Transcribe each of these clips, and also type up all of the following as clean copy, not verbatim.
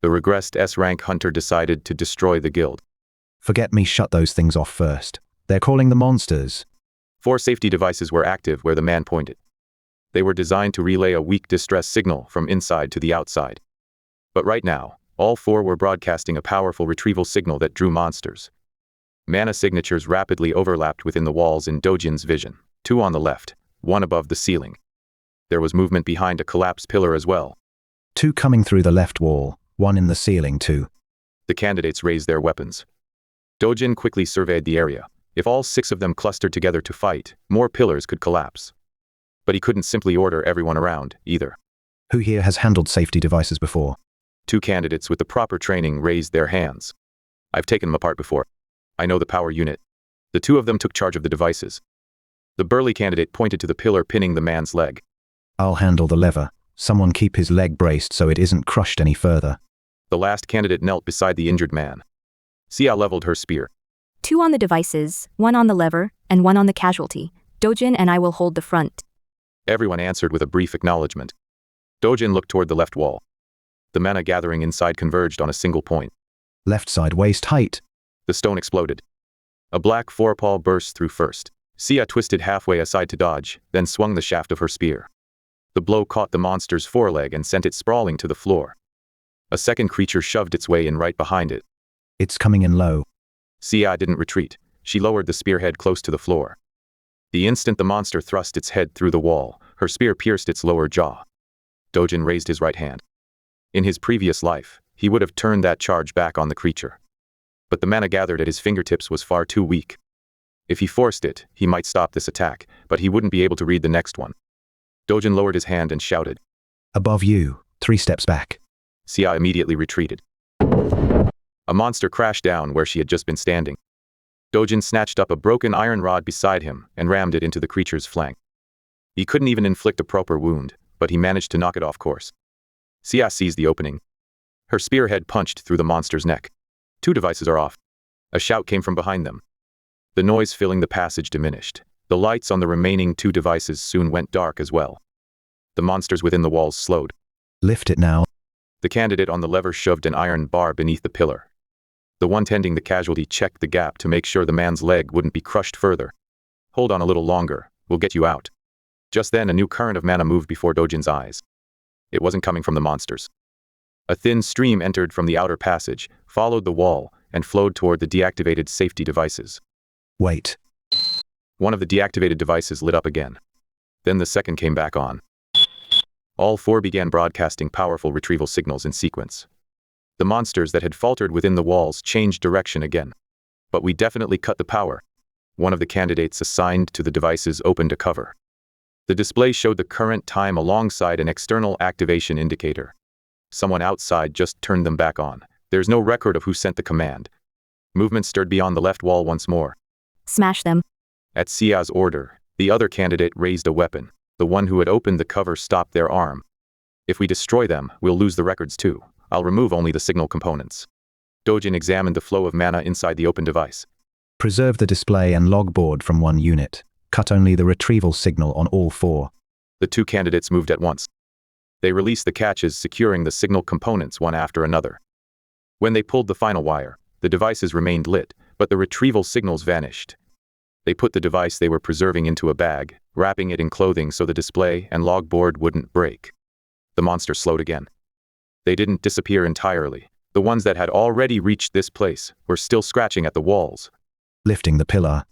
The regressed S-rank hunter decided to destroy the guild. Forget me, shut those things off first. They're calling the monsters. 4 safety devices were active where the man pointed. They were designed to relay a weak distress signal from inside to the outside. But right now, all 4 were broadcasting a powerful retrieval signal that drew monsters. Mana signatures rapidly overlapped within the walls in Dojin's vision, 2 on the left, 1 above the ceiling. There was movement behind a collapsed pillar as well. 2 coming through the left wall, 1 in the ceiling too. The candidates raised their weapons. Dojin quickly surveyed the area. If all 6 of them clustered together to fight, more pillars could collapse. But he couldn't simply order everyone around, either. Who here has handled safety devices before? 2 candidates with the proper training raised their hands. I've taken them apart before. I know the power unit. The 2 of them took charge of the devices. The burly candidate pointed to the pillar pinning the man's leg. I'll handle the lever. Someone keep his leg braced so it isn't crushed any further. The last candidate knelt beside the injured man. Se-ah leveled her spear. 2 on the devices, 1 on the lever, and 1 on the casualty. Dojin and I will hold the front. Everyone answered with a brief acknowledgement. Dojin looked toward the left wall. The mana gathering inside converged on a single point. Left side waist height. The stone exploded. A black forepaw burst through first. Se-ah twisted halfway aside to dodge, then swung the shaft of her spear. The blow caught the monster's foreleg and sent it sprawling to the floor. A second creature shoved its way in right behind it. It's coming in low. Se-ah didn't retreat. She lowered the spearhead close to the floor. The instant the monster thrust its head through the wall, her spear pierced its lower jaw. Dojin raised his right hand. In his previous life, he would have turned that charge back on the creature. But the mana gathered at his fingertips was far too weak. If he forced it, he might stop this attack, but he wouldn't be able to read the next one. Dojin lowered his hand and shouted. Above you, 3 steps back. Se-ah immediately retreated. A monster crashed down where she had just been standing. Dojin snatched up a broken iron rod beside him and rammed it into the creature's flank. He couldn't even inflict a proper wound, but he managed to knock it off course. Se-ah seized the opening. Her spearhead punched through the monster's neck. 2 devices are off. A shout came from behind them. The noise filling the passage diminished. The lights on the remaining 2 devices soon went dark as well. The monsters within the walls slowed. Lift it now. The candidate on the lever shoved an iron bar beneath the pillar. The one tending the casualty checked the gap to make sure the man's leg wouldn't be crushed further. Hold on a little longer, we'll get you out. Just then a new current of mana moved before Dojin's eyes. It wasn't coming from the monsters. A thin stream entered from the outer passage, followed the wall, and flowed toward the deactivated safety devices. Wait. One of the deactivated devices lit up again. Then the second came back on. All 4 began broadcasting powerful retrieval signals in sequence. The monsters that had faltered within the walls changed direction again. But we definitely cut the power. One of the candidates assigned to the devices opened a cover. The display showed the current time alongside an external activation indicator. Someone outside just turned them back on. There's no record of who sent the command. Movement stirred beyond the left wall once more. Smash them. At Se-ah's order, the other candidate raised a weapon. The one who had opened the cover stopped their arm. If we destroy them, we'll lose the records too. I'll remove only the signal components. Dojin examined the flow of mana inside the open device. Preserve the display and logboard from 1 unit. Cut only the retrieval signal on all 4. The 2 candidates moved at once. They released the catches securing the signal components one after another. When they pulled the final wire, the devices remained lit, but the retrieval signals vanished. They put the device they were preserving into a bag, wrapping it in clothing so the display and logboard wouldn't break. The monster slowed again. They didn't disappear entirely. The ones that had already reached this place were still scratching at the walls. Lifting the pillar.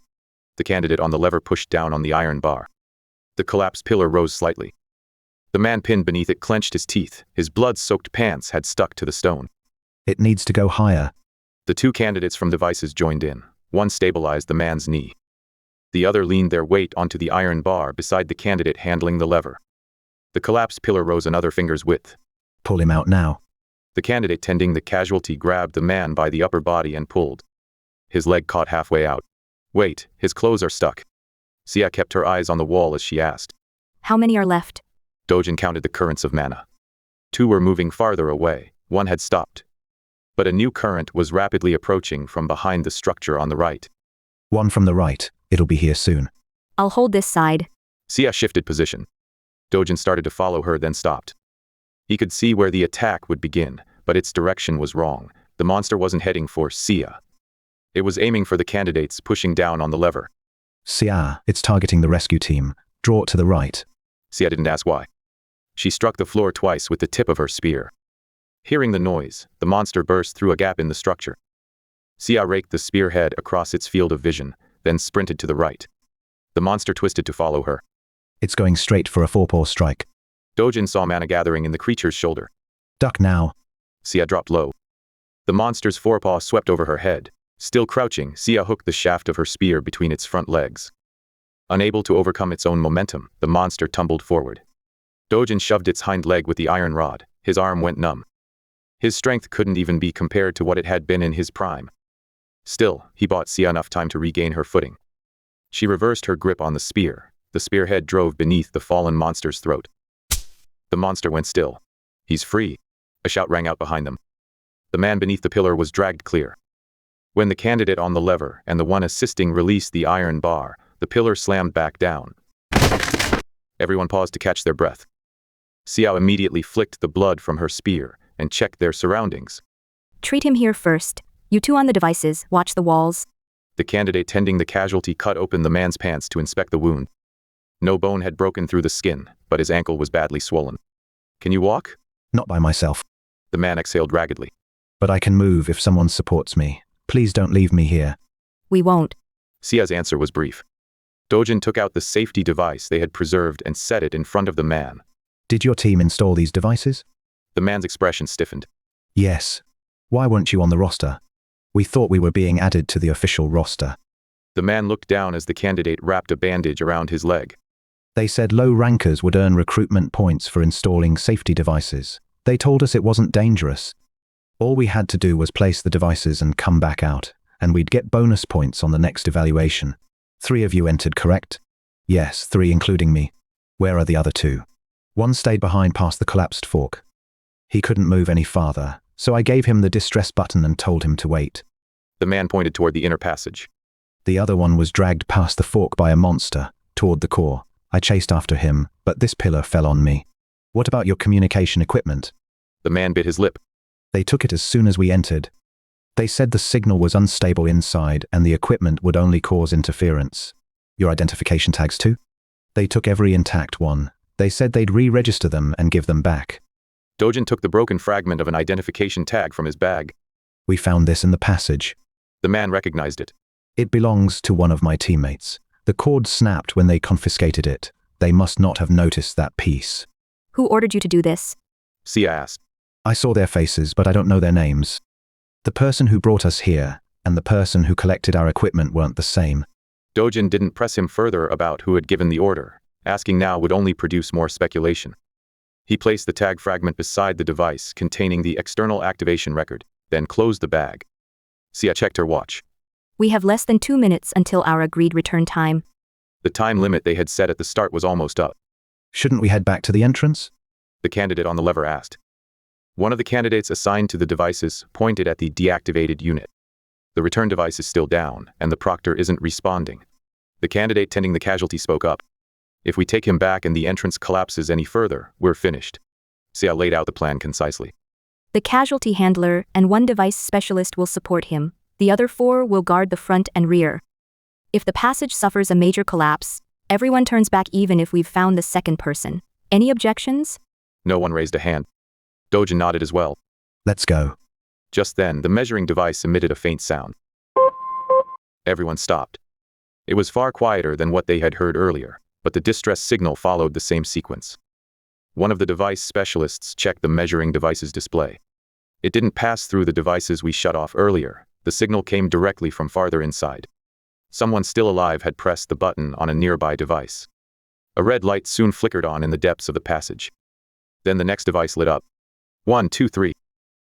The candidate on the lever pushed down on the iron bar. The collapsed pillar rose slightly. The man pinned beneath it clenched his teeth. His blood-soaked pants had stuck to the stone. It needs to go higher. The 2 candidates from devices joined in. One stabilized the man's knee. The other leaned their weight onto the iron bar beside the candidate handling the lever. The collapsed pillar rose another finger's width. Pull him out now. The candidate tending the casualty grabbed the man by the upper body and pulled. His leg caught halfway out. Wait, his clothes are stuck. Se-ah kept her eyes on the wall as she asked. How many are left? Dojin counted the currents of mana. 2 were moving farther away. 1 had stopped. But a new current was rapidly approaching from behind the structure on the right. 1 from the right. It'll be here soon. I'll hold this side. Se-ah shifted position. Dojin started to follow her then stopped. He could see where the attack would begin, but its direction was wrong. The monster wasn't heading for Se-ah. It was aiming for the candidates, pushing down on the lever. Se-ah, it's targeting the rescue team. Draw it to the right. Se-ah didn't ask why. She struck the floor twice with the tip of her spear. Hearing the noise, the monster burst through a gap in the structure. Se-ah raked the spearhead across its field of vision, then sprinted to the right. The monster twisted to follow her. It's going straight for a forepaw strike. Dojin saw mana gathering in the creature's shoulder. Duck now. Se-ah dropped low. The monster's forepaw swept over her head. Still crouching, Se-ah hooked the shaft of her spear between its front legs. Unable to overcome its own momentum, the monster tumbled forward. Dojin shoved its hind leg with the iron rod. His arm went numb. His strength couldn't even be compared to what it had been in his prime. Still, he bought Se-ah enough time to regain her footing. She reversed her grip on the spear. The spearhead drove beneath the fallen monster's throat. The monster went still. He's free. A shout rang out behind them. The man beneath the pillar was dragged clear. When the candidate on the lever and the one assisting released the iron bar, the pillar slammed back down. Everyone paused to catch their breath. Se-ah immediately flicked the blood from her spear and checked their surroundings. Treat him here first. You two on the devices, watch the walls. The candidate tending the casualty cut open the man's pants to inspect the wound. No bone had broken through the skin, but his ankle was badly swollen. Can you walk? Not by myself. The man exhaled raggedly. But I can move if someone supports me. Please don't leave me here. We won't. Se-ah's answer was brief. Dojin took out the safety device they had preserved and set it in front of the man. Did your team install these devices? The man's expression stiffened. Yes. Why weren't you on the roster? We thought we were being added to the official roster. The man looked down as the candidate wrapped a bandage around his leg. They said low rankers would earn recruitment points for installing safety devices. They told us it wasn't dangerous. All we had to do was place the devices and come back out, and we'd get bonus points on the next evaluation. 3 of you entered, correct? Yes, 3 including me. Where are the other 2? One stayed behind past the collapsed fork. He couldn't move any farther, so I gave him the distress button and told him to wait. The man pointed toward the inner passage. The other one was dragged past the fork by a monster, toward the core. I chased after him, but this pillar fell on me. What about your communication equipment? The man bit his lip. They took it as soon as we entered. They said the signal was unstable inside and the equipment would only cause interference. Your identification tags too? They took every intact one. They said they'd re-register them and give them back. Dojin took the broken fragment of an identification tag from his bag. We found this in the passage. The man recognized it. It belongs to one of my teammates. The cord snapped when they confiscated it. They must not have noticed that piece. Who ordered you to do this? Se-ah asked. I saw their faces, but I don't know their names. The person who brought us here and the person who collected our equipment weren't the same. Dojin didn't press him further about who had given the order. Asking now would only produce more speculation. He placed the tag fragment beside the device containing the external activation record, then closed the bag. Se-ah checked her watch. We have less than 2 minutes until our agreed return time. The time limit they had set at the start was almost up. Shouldn't we head back to the entrance? The candidate on the lever asked. One of the candidates assigned to the devices pointed at the deactivated unit. The return device is still down, and the proctor isn't responding. The candidate tending the casualty spoke up. If we take him back and the entrance collapses any further, we're finished. Se-ah laid out the plan concisely. The casualty handler and 1 device specialist will support him. The other 4 will guard the front and rear. If the passage suffers a major collapse, everyone turns back even if we've found the second person. Any objections? No one raised a hand. Dojin nodded as well. Let's go. Just then, the measuring device emitted a faint sound. Everyone stopped. It was far quieter than what they had heard earlier, but the distress signal followed the same sequence. One of the device specialists checked the measuring device's display. It didn't pass through the devices we shut off earlier. The signal came directly from farther inside. Someone still alive had pressed the button on a nearby device. A red light soon flickered on in the depths of the passage. Then the next device lit up. 1, 2, 3.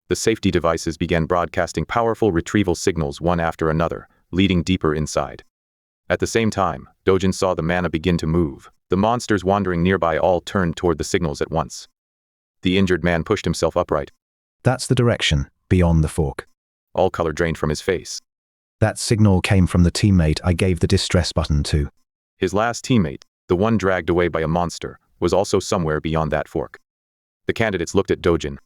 The safety devices began broadcasting powerful retrieval signals one after another, leading deeper inside. At the same time, Dojin saw the mana begin to move. The monsters wandering nearby all turned toward the signals at once. The injured man pushed himself upright. That's the direction, beyond the fork. All color drained from his face. That signal came from the teammate I gave the distress button to. His last teammate, the one dragged away by a monster, was also somewhere beyond that fork. The candidates looked at Dojin.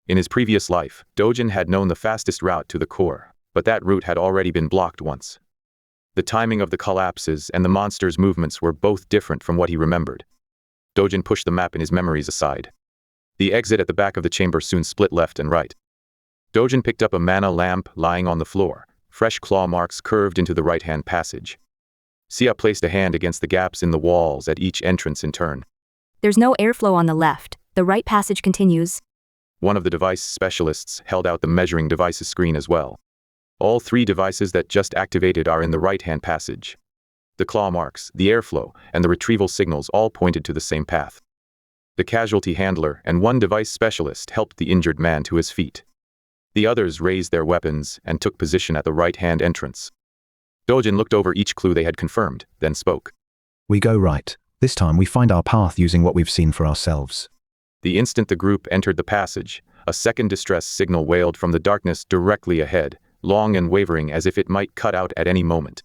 In his previous life, Dojin had known the fastest route to the core, but that route had already been blocked once. The timing of the collapses and the monster's movements were both different from what he remembered. Dojin pushed the map in his memories aside. The exit at the back of the chamber soon split left and right. Dojin picked up a mana lamp lying on the floor. Fresh claw marks curved into the right-hand passage. Se-ah placed a hand against the gaps in the walls at each entrance in turn. There's no airflow on the left. The right passage continues. One of the device specialists held out the measuring devices screen as well. All 3 devices that just activated are in the right-hand passage. The claw marks, the airflow, and the retrieval signals all pointed to the same path. The casualty handler and 1 device specialist helped the injured man to his feet. The others raised their weapons and took position at the right-hand entrance. Dojin looked over each clue they had confirmed, then spoke. We go right. This time we find our path using what we've seen for ourselves. The instant the group entered the passage, a second distress signal wailed from the darkness directly ahead, long and wavering as if it might cut out at any moment.